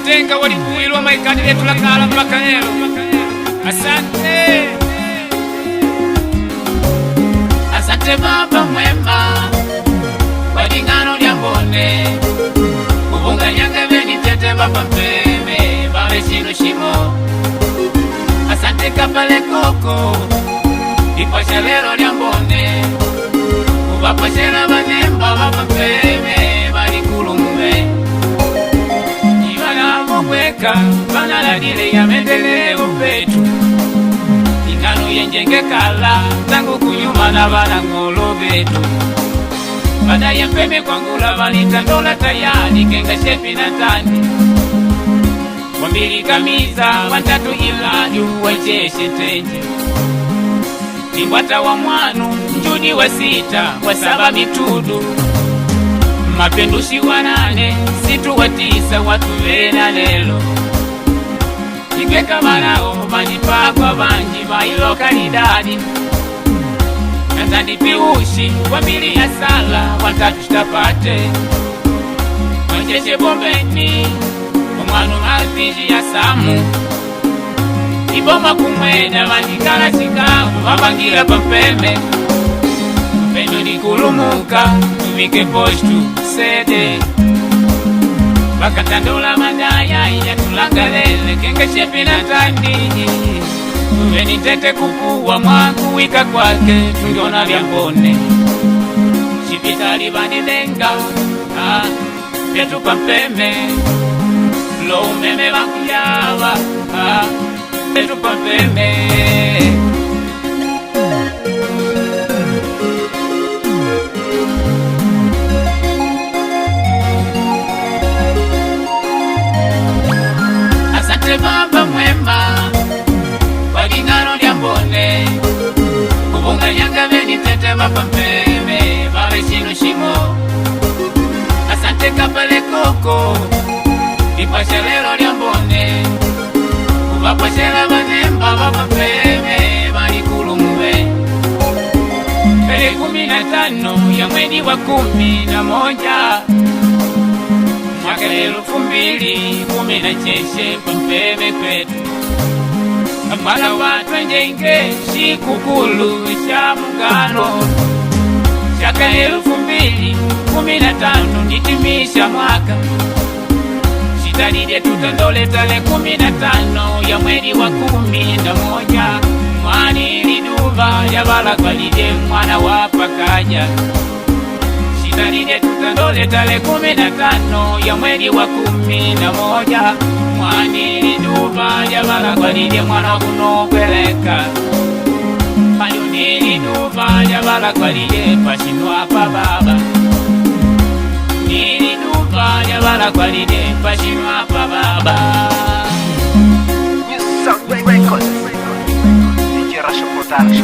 tenga walikuilwa maikani letu la kala mpaka leo. Asante, asante Baba mwema kwa lingano lya mbone kubunga nyange nitete Baba mpeme bawe shino shimo. Asante kapale koko ipasha lero lya mbone kubapashela banemba Baba mpeme balikulume ibana mweka bana ladile ya mendeleo petu ingano yenjenge kala tangu kunyuma na bana ngolo betu bada ya mpeme kwa ngula valitandola tayari kenga shepi na tani wambili kamiza watatu ilaju waicheshe tenje nimbwata wa mwanu njudi wa sita wa saba mitudu mapendushi wa nane situ wa tisa watu vena lelo Nigweka marao manipakwa banji mailo kalidadi Natandi piushi wambili ya sala watatu shtapate Wanjeshe bombeni umwanu malpiji ya samu Iboma kumweda mandikala chikamu wabangira pampeme Pendo ni kulumuka tumike poshtu sede Bakatandola madaya iya tulangalele kenga shepi na tandiji Uveni tete kupuwa mwangu wika kwake tungiona vya mbone Shipitali banidenga Petu pampeme Lo umeme wakuyawa Petu pampeme Baba mwema kwa lingano lya mbone kubunga nyanga veni tete Baba mpeme bawe shino shimo. Asante kapale koko ipasha lero lya mbone kubapashela banemba Baba mpeme balikulume Tarehe 15 ya mwezi wa 11 mwaka 2019 pampeme kwetu mwana watu njenge shikukulu cha mungano shaka 2015 nitimisha mwaka shitalide tutandole tarehe 15 ya mwezi wa 11 mwani liduva ya bala kwa lide mwana wapakaja Shitalide tutandole tarehe 15 ya mwezi wa 11 mwani liduva ya bala kwa lide mwana kuno kweleka Mayuni liduva ya bala kwa lide pashinwa pa baba Liduva ya bala kwa lide pashinwa pa baba New Sound Records DJ Rasha Production.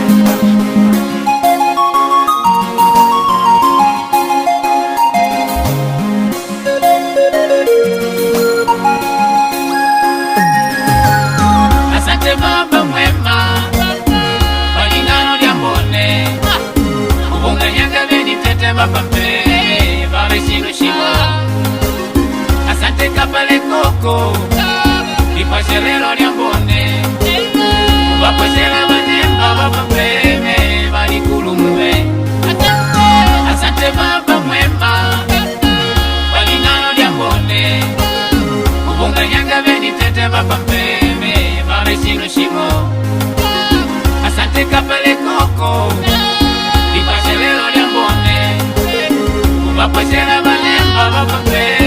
Baba mwema kwa lingano lya mbone kubunga nyanga veni tete Baba mpeme bawe shino shimo. Asante kapale koko ipasha lero lya mbone kubapashela banemba Baba mpeme balikulume Asante Baba mwema kwa lingano lya mbone kubunga nyanga veni tete Baba mpeme bawe shino shimo. Asante kapale koko ipasha lero lya mbone kubapashela banemba Baba mpeme